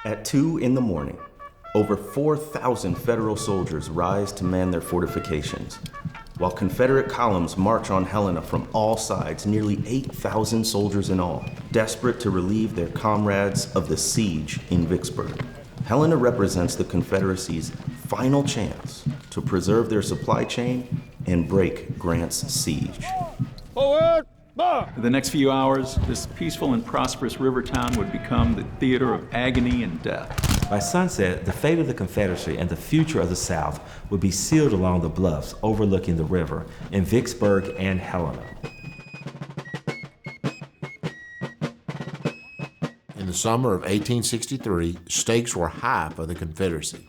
At 2 in the morning, over 4,000 Federal soldiers rise to man their fortifications, while Confederate columns march on Helena from all sides, nearly 8,000 soldiers in all, desperate to relieve their comrades of the siege in Vicksburg. Helena represents the Confederacy's final chance to preserve their supply chain and break Grant's siege. Forward! For the next few hours, this peaceful and prosperous river town would become the theater of agony and death. By sunset, the fate of the Confederacy and the future of the South would be sealed along the bluffs overlooking the river in Vicksburg and Helena. In the summer of 1863, stakes were high for the Confederacy.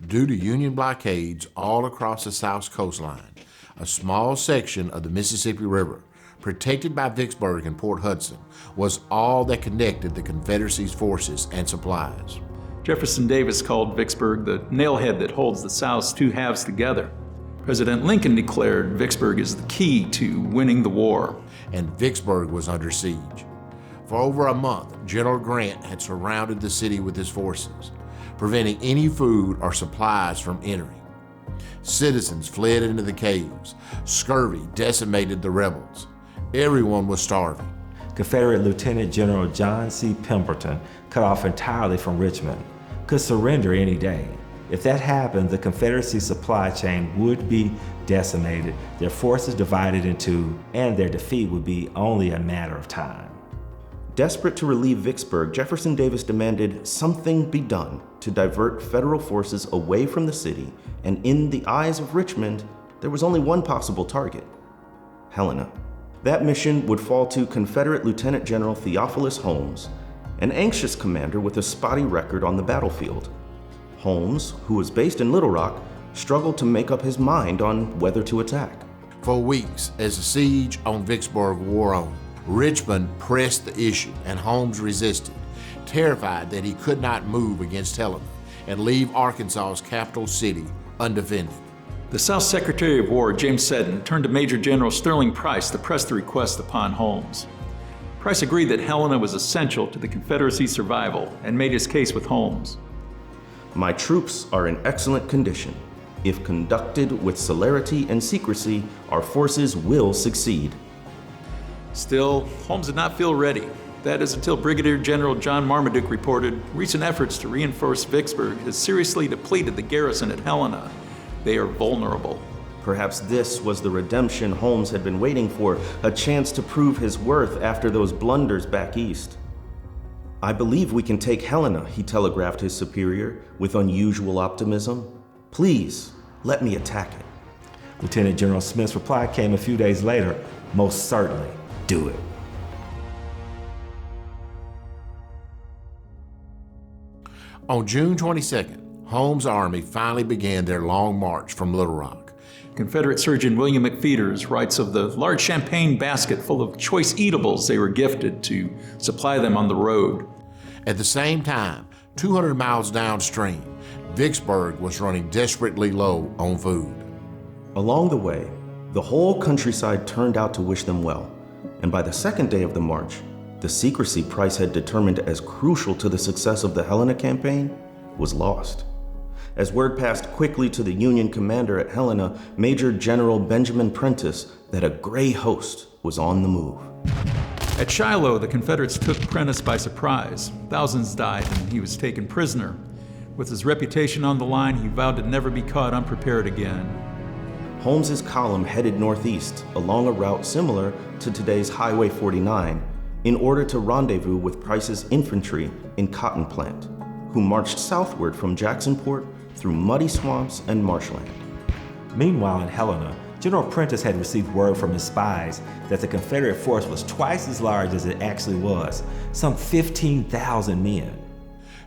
Due to Union blockades all across the South's coastline, a small section of the Mississippi River, protected by Vicksburg and Port Hudson, was all that connected the Confederacy's forces and supplies. Jefferson Davis called Vicksburg the nailhead that holds the South's two halves together. President Lincoln declared Vicksburg is the key to winning the war. And Vicksburg was under siege. For over a month, General Grant had surrounded the city with his forces, preventing any food or supplies from entering. Citizens fled into the caves. Scurvy decimated the rebels. Everyone was starving. Confederate Lieutenant General John C. Pemberton, cut off entirely from Richmond, could surrender any day. If that happened, the Confederacy supply chain would be decimated, their forces divided in two, and their defeat would be only a matter of time. Desperate to relieve Vicksburg, Jefferson Davis demanded something be done to divert Federal forces away from the city, and in the eyes of Richmond, there was only one possible target: Helena. That mission would fall to Confederate Lieutenant General Theophilus Holmes, an anxious commander with a spotty record on the battlefield. Holmes, who was based in Little Rock, struggled to make up his mind on whether to attack. For weeks, as the siege on Vicksburg wore on, Richmond pressed the issue and Holmes resisted, terrified that he could not move against Helena and leave Arkansas's capital city undefended. The South Secretary of War, James Seddon, turned to Major General Sterling Price to press the request upon Holmes. Price agreed that Helena was essential to the Confederacy's survival and made his case with Holmes. My troops are in excellent condition. If conducted with celerity and secrecy, our forces will succeed. Still, Holmes did not feel ready. That is until Brigadier General John Marmaduke reported recent efforts to reinforce Vicksburg has seriously depleted the garrison at Helena. They are vulnerable. Perhaps this was the redemption Holmes had been waiting for, a chance to prove his worth after those blunders back east. I believe we can take Helena, he telegraphed his superior with unusual optimism. Please, let me attack it. Lieutenant General Smith's reply came a few days later: most certainly, do it. On June 22nd, Holmes' army finally began their long march from Little Rock. Confederate surgeon William McPheeters writes of the large champagne basket full of choice eatables they were gifted to supply them on the road. At the same time, 200 miles downstream, Vicksburg was running desperately low on food. Along the way, the whole countryside turned out to wish them well, and by the second day of the march, the secrecy Price had determined as crucial to the success of the Helena campaign was lost. As word passed quickly to the Union commander at Helena, Major General Benjamin Prentiss, that a gray host was on the move. At Shiloh, the Confederates took Prentiss by surprise. Thousands died, and he was taken prisoner. With his reputation on the line, he vowed to never be caught unprepared again. Holmes's column headed northeast along a route similar to today's Highway 49 in order to rendezvous with Price's infantry in Cotton Plant, who marched southward from Jacksonport through muddy swamps and marshland. Meanwhile, in Helena, General Prentiss had received word from his spies that the Confederate force was twice as large as it actually was, some 15,000 men.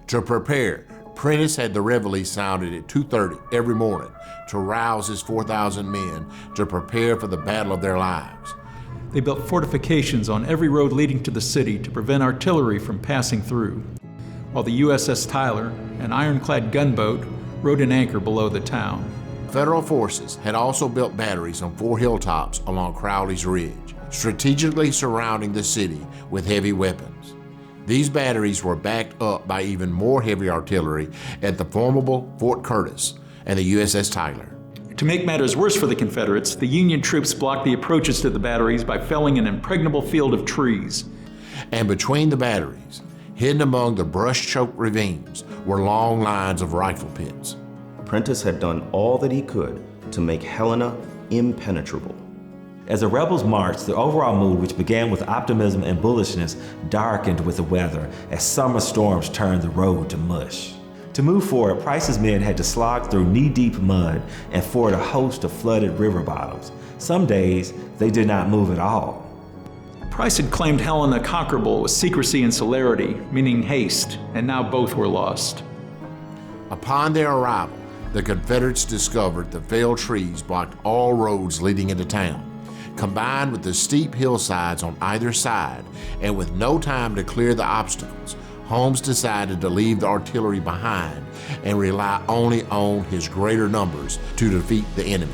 To prepare, Prentiss had the reveille sounded at 2:30 every morning to rouse his 4,000 men to prepare for the battle of their lives. They built fortifications on every road leading to the city to prevent artillery from passing through, while the U.S.S. Tyler, an ironclad gunboat, rode an anchor below the town. Federal forces had also built batteries on 4 hilltops along Crowley's Ridge, strategically surrounding the city with heavy weapons. These batteries were backed up by even more heavy artillery at the formidable Fort Curtis and the U.S.S. Tyler. To make matters worse for the Confederates, the Union troops blocked the approaches to the batteries by felling an impregnable field of trees. And between the batteries, hidden among the brush-choked ravines, were long lines of rifle pits. Prentiss had done all that he could to make Helena impenetrable. As the rebels marched, the overall mood, which began with optimism and bullishness, darkened with the weather as summer storms turned the road to mush. To move forward, Price's men had to slog through knee-deep mud and ford a host of flooded river bottoms. Some days, they did not move at all. Price had claimed Helena conquerable with secrecy and celerity, meaning haste, and now both were lost. Upon their arrival, the Confederates discovered the felled trees blocked all roads leading into town. Combined with the steep hillsides on either side, and with no time to clear the obstacles, Holmes decided to leave the artillery behind and rely only on his greater numbers to defeat the enemy.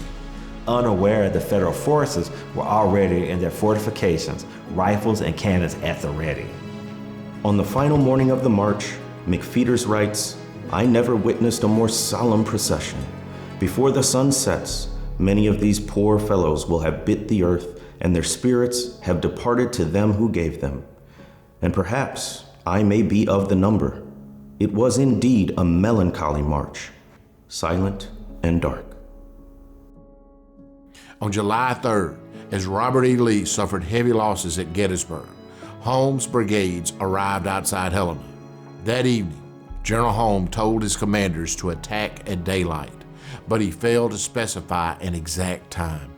Unaware the Federal forces were already in their fortifications, rifles and cannons at the ready. On the final morning of the march, McPheeters writes, "I never witnessed a more solemn procession. Before the sun sets, many of these poor fellows will have bit the earth, and their spirits have departed to them who gave them. And perhaps I may be of the number. It was indeed a melancholy march, silent and dark." On July 3rd, as Robert E. Lee suffered heavy losses at Gettysburg, Holmes' brigades arrived outside Helena. That evening, General Holmes told his commanders to attack at daylight, but he failed to specify an exact time.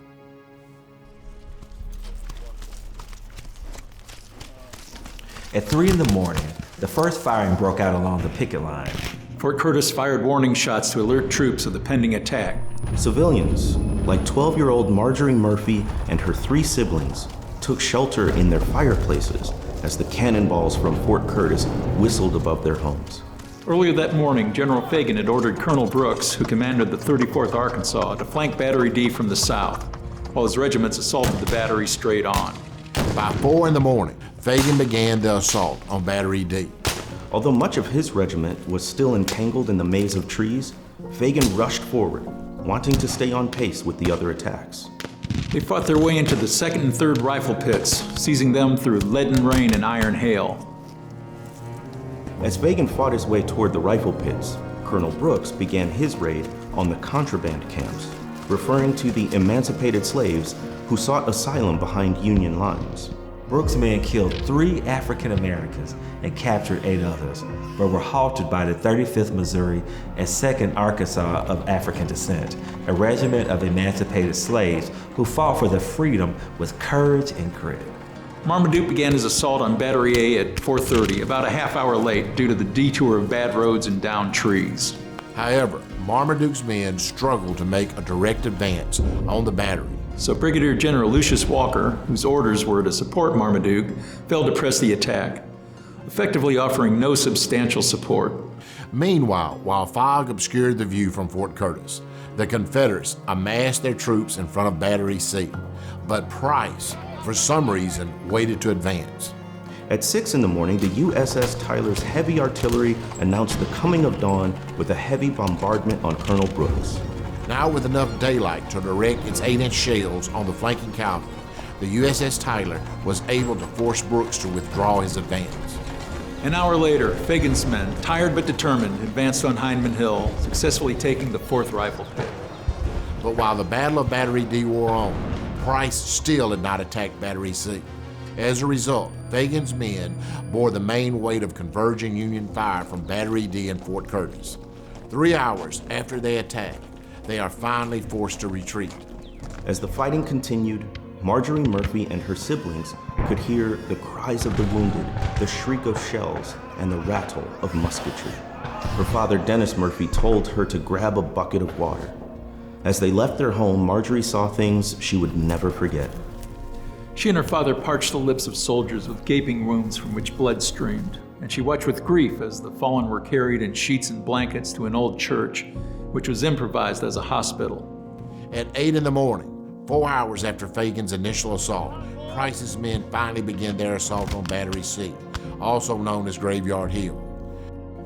At 3 in the morning, the first firing broke out along the picket line. Fort Curtis fired warning shots to alert troops of the pending attack. Civilians, like 12-year-old Marjorie Murphy and her 3 siblings, took shelter in their fireplaces as the cannonballs from Fort Curtis whistled above their homes. Earlier that morning, General Fagan had ordered Colonel Brooks, who commanded the 34th Arkansas, to flank Battery D from the south, while his regiments assaulted the battery straight on. By 4 in the morning, Fagan began the assault on Battery D. Although much of his regiment was still entangled in the maze of trees, Fagan rushed forward, wanting to stay on pace with the other attacks. They fought their way into the 2nd and 3rd rifle pits, seizing them through leaden rain and iron hail. As Fagan fought his way toward the rifle pits, Colonel Brooks began his raid on the contraband camps, referring to the emancipated slaves who sought asylum behind Union lines. Brooks' men killed 3 African Americans and captured 8 others, but were halted by the 35th Missouri and 2nd Arkansas of African descent, a regiment of emancipated slaves who fought for their freedom with courage and grit. Marmaduke began his assault on Battery A at 4:30, about a half hour late due to the detour of bad roads and downed trees. However, Marmaduke's men struggled to make a direct advance on the battery. So Brigadier General Lucius Walker, whose orders were to support Marmaduke, failed to press the attack, effectively offering no substantial support. Meanwhile, while fog obscured the view from Fort Curtis, the Confederates amassed their troops in front of Battery C, but Price, for some reason, waited to advance. At 6 in the morning, the U.S.S. Tyler's heavy artillery announced the coming of dawn with a heavy bombardment on Colonel Brooks. Now with enough daylight to direct its 8-inch shells on the flanking cavalry, the U.S.S. Tyler was able to force Brooks to withdraw his advance. An hour later, Fagan's men, tired but determined, advanced on Hindman Hill, successfully taking the 4th Rifle Pit. But while the Battle of Battery D wore on, Price still had not attacked Battery C. As a result, Fagan's men bore the main weight of converging Union fire from Battery D and Fort Curtis. 3 hours after they attacked, they are finally forced to retreat. As the fighting continued, Marjorie Murphy and her siblings could hear the cries of the wounded, the shriek of shells, and the rattle of musketry. Her father, Dennis Murphy, told her to grab a bucket of water. As they left their home, Marjorie saw things she would never forget. She and her father parched the lips of soldiers with gaping wounds from which blood streamed, and she watched with grief as the fallen were carried in sheets and blankets to an old church, which was improvised as a hospital. At 8 in the morning, 4 hours after Fagan's initial assault, Price's men finally began their assault on Battery C, also known as Graveyard Hill.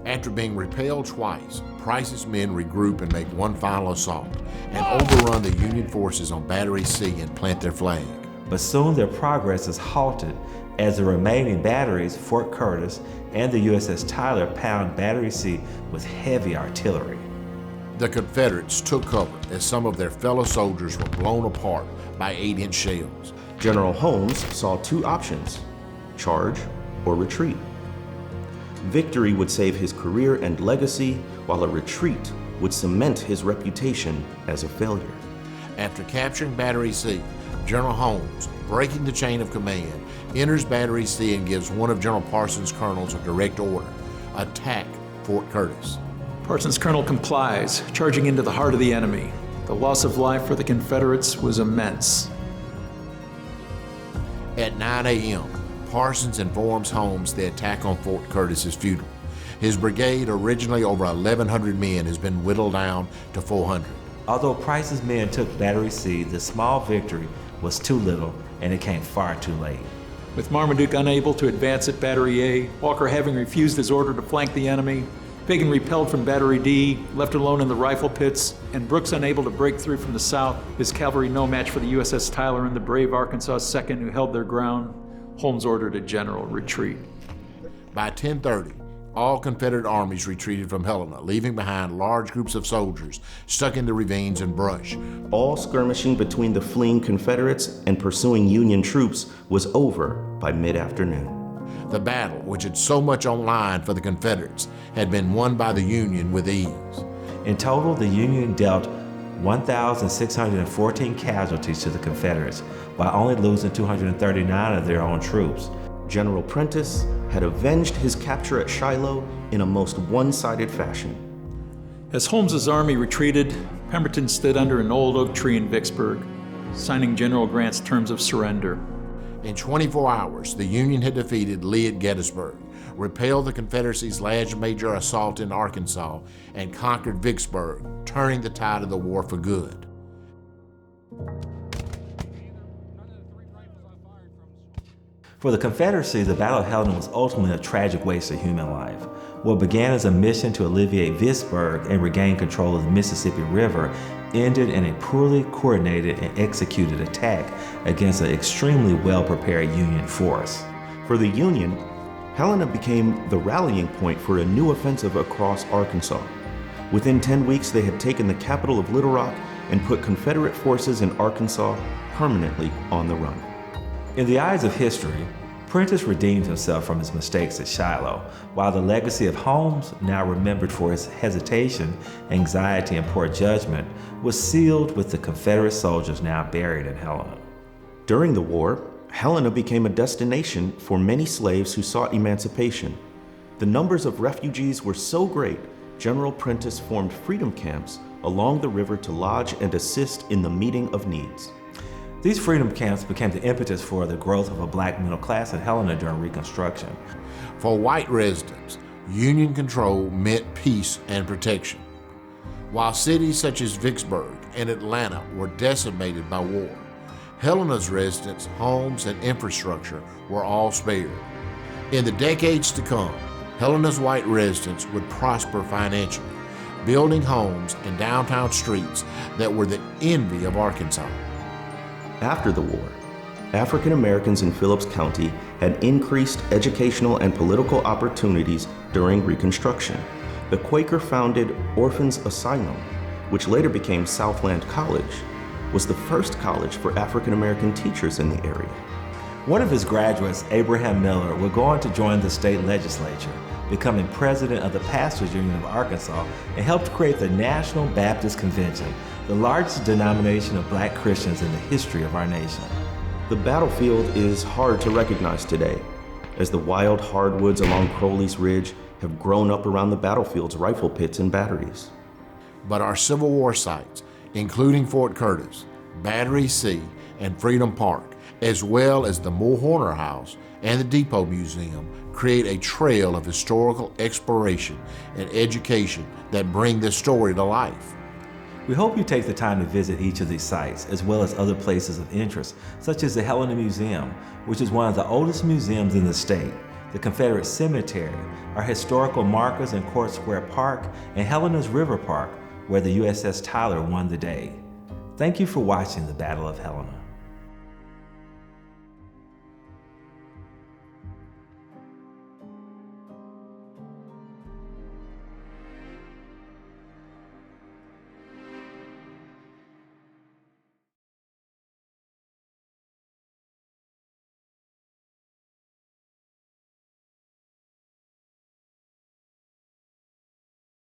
After being repelled twice, Price's men regroup and make one final assault and overrun the Union forces on Battery C and plant their flag. But soon their progress is halted as the remaining batteries, Fort Curtis and the U.S.S. Tyler, pound Battery C with heavy artillery. The Confederates took cover as some of their fellow soldiers were blown apart by 8-inch shells. General Holmes saw two options: charge or retreat. Victory would save his career and legacy, while a retreat would cement his reputation as a failure. After capturing Battery C, General Holmes, breaking the chain of command, enters Battery C and gives one of General Parsons' colonels a direct order: attack Fort Curtis. Parsons' colonel complies, charging into the heart of the enemy. The loss of life for the Confederates was immense. At 9 a.m., Parsons informs Holmes the attack on Fort Curtis is futile. His brigade, originally over 1,100 men, has been whittled down to 400. Although Price's men took Battery C, the small victory was too little and it came far too late. With Marmaduke unable to advance at Battery A, Walker having refused his order to flank the enemy, Fagan repelled from Battery D, left alone in the rifle pits, and Brooks unable to break through from the south, his cavalry no match for the U.S.S. Tyler and the brave Arkansas 2nd who held their ground, Holmes ordered a general retreat. By 10:30, all Confederate armies retreated from Helena, leaving behind large groups of soldiers stuck in the ravines and brush. All skirmishing between the fleeing Confederates and pursuing Union troops was over by mid-afternoon. The battle, which had so much on line for the Confederates, had been won by the Union with ease. In total, the Union dealt 1,614 casualties to the Confederates, while only losing 239 of their own troops. General Prentiss had avenged his capture at Shiloh in a most one-sided fashion. As Holmes's army retreated, Pemberton stood under an old oak tree in Vicksburg, signing General Grant's terms of surrender. In 24 hours, the Union had defeated Lee at Gettysburg, repelled the Confederacy's last major assault in Arkansas, and conquered Vicksburg, turning the tide of the war for good. For the Confederacy, the Battle of Helena was ultimately a tragic waste of human life. What began as a mission to alleviate Vicksburg and regain control of the Mississippi River ended in a poorly coordinated and executed attack against an extremely well-prepared Union force. For the Union, Helena became the rallying point for a new offensive across Arkansas. Within 10 weeks, they had taken the capital of Little Rock and put Confederate forces in Arkansas permanently on the run. In the eyes of history, Prentiss redeemed himself from his mistakes at Shiloh, while the legacy of Holmes, now remembered for his hesitation, anxiety, and poor judgment, was sealed with the Confederate soldiers now buried in Helena. During the war, Helena became a destination for many slaves who sought emancipation. The numbers of refugees were so great, General Prentiss formed freedom camps along the river to lodge and assist in the meeting of needs. These freedom camps became the impetus for the growth of a black middle class in Helena during Reconstruction. For white residents, Union control meant peace and protection. While cities such as Vicksburg and Atlanta were decimated by war, Helena's residents, homes, and infrastructure were all spared. In the decades to come, Helena's white residents would prosper financially, building homes and downtown streets that were the envy of Arkansas. After the war, African Americans in Phillips County had increased educational and political opportunities during Reconstruction. The Quaker-founded Orphans Asylum, which later became Southland College, was the first college for African American teachers in the area. One of his graduates, Abraham Miller, would go on to join the state legislature, becoming president of the Pastors Union of Arkansas, and helped create the National Baptist Convention, the largest denomination of black Christians in the history of our nation. The battlefield is hard to recognize today, as the wild hardwoods along Crowley's Ridge have grown up around the battlefield's rifle pits and batteries. But our Civil War sites, including Fort Curtis, Battery C, and Freedom Park, as well as the Moore Horner House and the Depot Museum, create a trail of historical exploration and education that bring this story to life. We hope you take the time to visit each of these sites, as well as other places of interest, such as the Helena Museum, which is one of the oldest museums in the state. the Confederate Cemetery, are historical markers in Court Square Park and Helena's River Park, where the U.S.S. Tyler won the day. Thank you for watching the Battle of Helena.